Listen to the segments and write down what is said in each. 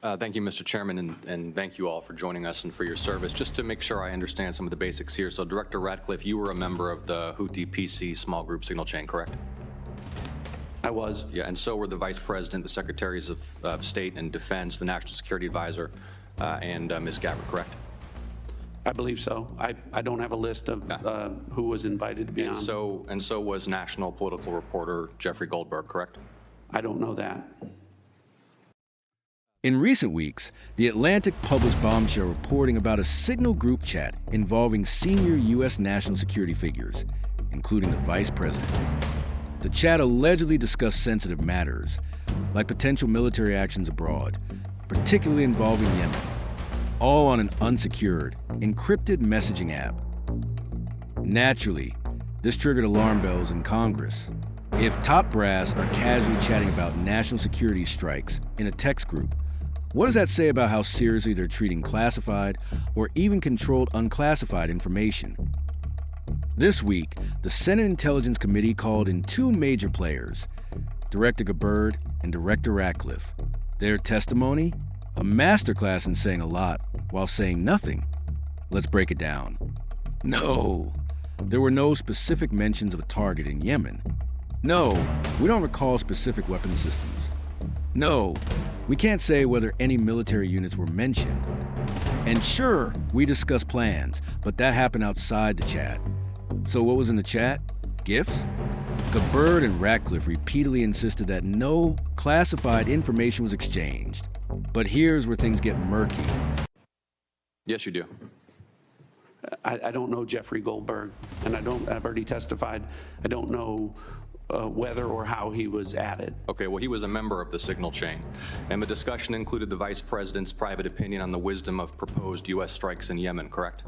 Thank you, Mr. Chairman, and thank you all for joining us and for your service. Just to make sure I understand some of the basics here. So, Director Ratcliffe, you were a member of the Houthi PC small group signal chain, correct? I was. Yeah, and so were the Vice President, the Secretaries of State and Defense, the National Security Advisor, and Ms. Gabard, correct? I believe so. I don't have a list of who was invited to be on. And so was national political reporter Jeffrey Goldberg, correct? I don't know that. In recent weeks, The Atlantic published bombshell reporting about a signal group chat involving senior U.S. national security figures, including the Vice President. The chat allegedly discussed sensitive matters, like potential military actions abroad, particularly involving Yemen, all on an unsecured, encrypted messaging app. Naturally, this triggered alarm bells in Congress. If top brass are casually chatting about national security strikes in a text group, what does that say about how seriously they're treating classified or even controlled unclassified information? This week, the Senate Intelligence Committee called in two major players, Director Gabard and Director Ratcliffe. Their testimony? A masterclass in saying a lot while saying nothing. Let's break it down. No, there were no specific mentions of a target in Yemen. No, we don't recall specific weapon systems. No, we can't say whether any military units were mentioned. And sure, we discussed plans, but that happened outside the chat. So what was in the chat? Gifts? Gabard and Ratcliffe repeatedly insisted that no classified information was exchanged. But here's where things get murky. Yes, you do. I don't know Jeffrey Goldberg, and I've already testified. I don't know whether or how he was added. Okay, well, he was a member of the signal chain, and the discussion included the Vice President's private opinion on the wisdom of proposed U.S. strikes in Yemen, correct?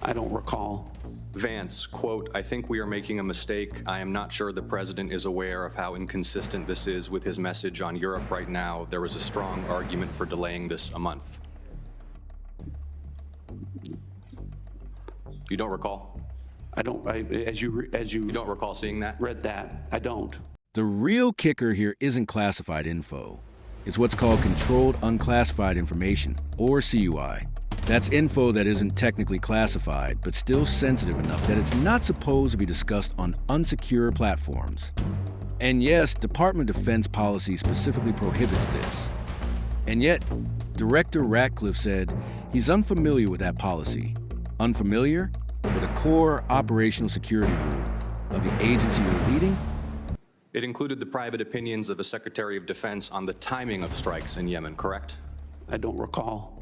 I don't recall. Vance, quote, "I think we are making a mistake. I am not sure the President is aware of how inconsistent this is with his message on Europe right now. There was a strong argument for delaying this a month." You don't recall? As you You don't recall seeing that? read that, I don't. The real kicker here isn't classified info. It's what's called Controlled Unclassified Information, or CUI. That's info that isn't technically classified, but still sensitive enough that it's not supposed to be discussed on unsecure platforms. And yes, Department of Defense policy specifically prohibits this. And yet, Director Ratcliffe said he's unfamiliar with that policy. Unfamiliar with a core operational security rule of the agency you're leading? It included the private opinions of the Secretary of Defense on the timing of strikes in Yemen, correct? I don't recall.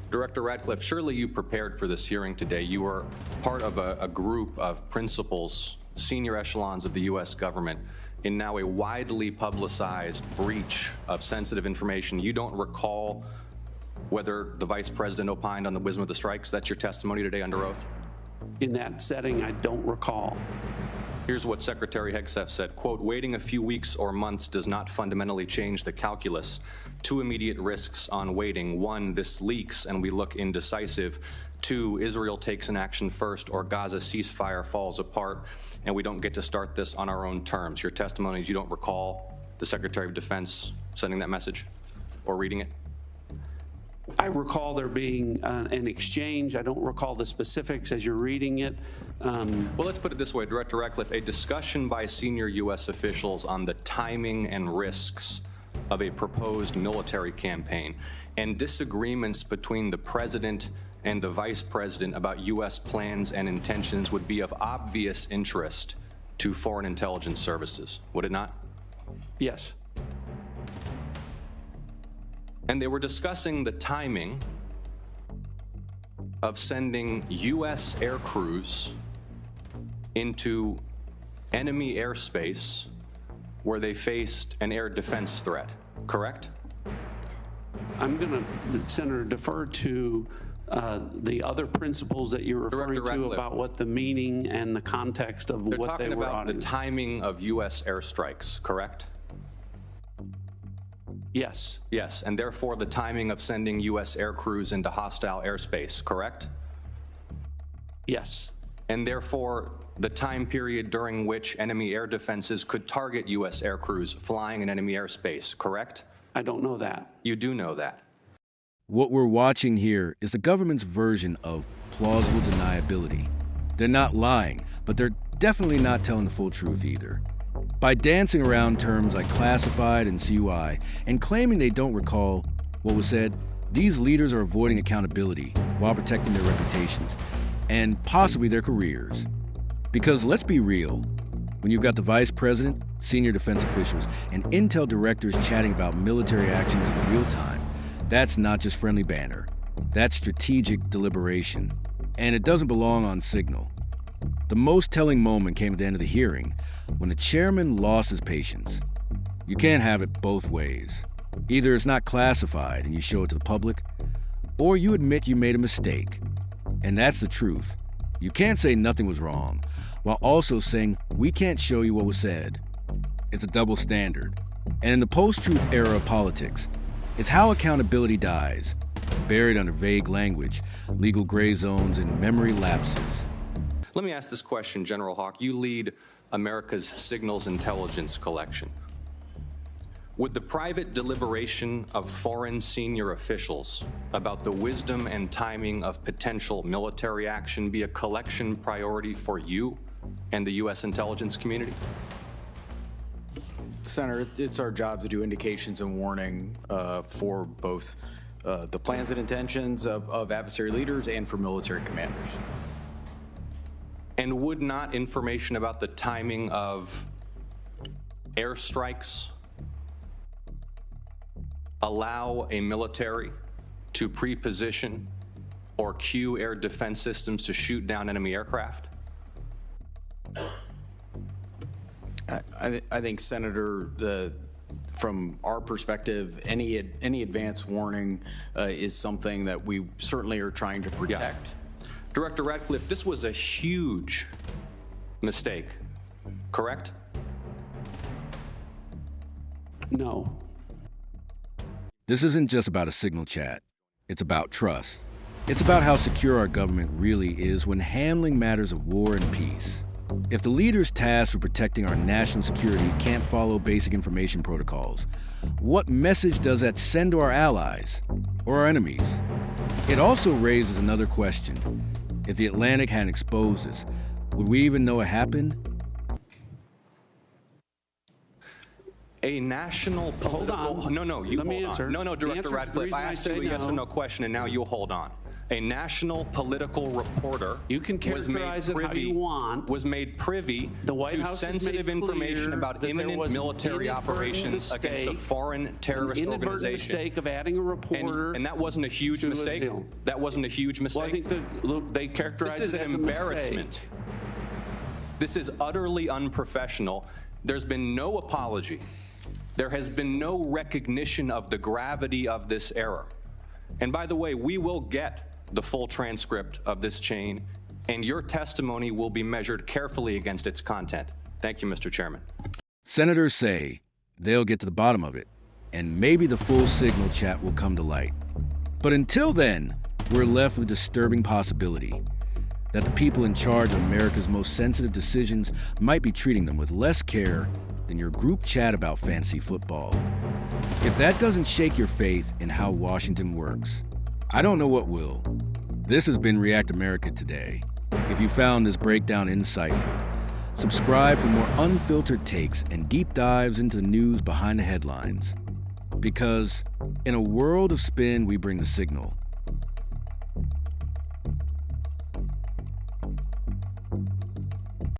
Director Ratcliffe, surely you prepared for this hearing today. You were part of a group of principals, senior echelons of the U.S. government, in now a widely publicized breach of sensitive information. You don't recall whether the Vice President opined on the wisdom of the strikes? That's your testimony today under oath? In that setting, I don't recall. Here's what Secretary Hegseth said, quote, "Waiting a few weeks or months does not fundamentally change the calculus. Two immediate risks on waiting. One, this leaks and we look indecisive. Two, Israel takes an action first or Gaza ceasefire falls apart and we don't get to start this on our own terms." Your testimony is you don't recall the Secretary of Defense sending that message or reading it? I recall there being an exchange. I don't recall the specifics as you're reading it. Well, let's put it this way, Director Ratcliffe, a discussion by senior U.S. officials on the timing and risks of a proposed military campaign and disagreements between the President and the Vice President about U.S. plans and intentions would be of obvious interest to foreign intelligence services, would it not? Yes. And they were discussing the timing of sending U.S. air crews into enemy airspace where they faced an air defense threat, correct? I'm going to, Senator, defer to the other principles that you're referring to about what the meaning and the context of what they were on. They're talking about the timing of U.S. airstrikes, correct? Yes. Yes, and therefore the timing of sending U.S. air crews into hostile airspace, correct? Yes. And therefore the time period during which enemy air defenses could target U.S. air crews flying in enemy airspace, correct? I don't know that. You do know that. What we're watching here is the government's version of plausible deniability. They're not lying, but they're definitely not telling the full truth either. By dancing around terms like classified and CUI and claiming they don't recall what was said, these leaders are avoiding accountability while protecting their reputations and possibly their careers. Because let's be real, when you've got the vice president, senior defense officials, and intel directors chatting about military actions in real time, that's not just friendly banter. That's strategic deliberation. And it doesn't belong on signal. The most telling moment came at the end of the hearing, when the chairman lost his patience. You can't have it both ways. Either it's not classified and you show it to the public, or you admit you made a mistake. And that's the truth. You can't say nothing was wrong, while also saying we can't show you what was said. It's a double standard. And in the post-truth era of politics, it's how accountability dies, buried under vague language, legal gray zones, and memory lapses. Let me ask this question, General Hawk. You lead America's signals intelligence collection. Would the private deliberation of foreign senior officials about the wisdom and timing of potential military action be a collection priority for you and the U.S. intelligence community? Senator, it's our job to do indications and warning for both the plans and intentions of adversary leaders and for military commanders. And would not information about the timing of airstrikes allow a military to pre-position or cue air defense systems to shoot down enemy aircraft? I think, Senator, from our perspective, any advance warning is something that we certainly are trying to protect. Yeah. Director Ratcliffe, this was a huge mistake, correct? No. This isn't just about a signal chat. It's about trust. It's about how secure our government really is when handling matters of war and peace. If the leaders tasked with protecting our national security can't follow basic information protocols, what message does that send to our allies or our enemies? It also raises another question. If the Atlantic hadn't exposed this, would we even know it happened? A national political... Hold on. No, you Let me hold answer. on. No, Director The Ratcliffe, I asked you a yes or no question, and now you hold on. A national political reporter You can characterize it how you want. was made privy The White to House has sensitive made information clear about that there imminent was an military inadvertent operations against a mistake, foreign terrorist inadvertent organization. mistake of adding a reporter. And that wasn't a huge to a mistake? seal. That wasn't a huge mistake? Well, I think they characterize This is it an as a embarrassment. mistake. This is utterly unprofessional. There's been no apology. There has been no recognition of the gravity of this error. And by the way, we will get the full transcript of this chain, and your testimony will be measured carefully against its content. Thank you, Mr. Chairman. Senators say they'll get to the bottom of it, and maybe the full signal chat will come to light. But until then, we're left with a disturbing possibility that the people in charge of America's most sensitive decisions might be treating them with less care than your group chat about fantasy football. If that doesn't shake your faith in how Washington works, I don't know what will. This has been React America Today. If you found this breakdown insightful, subscribe for more unfiltered takes and deep dives into the news behind the headlines. Because in a world of spin, we bring the signal.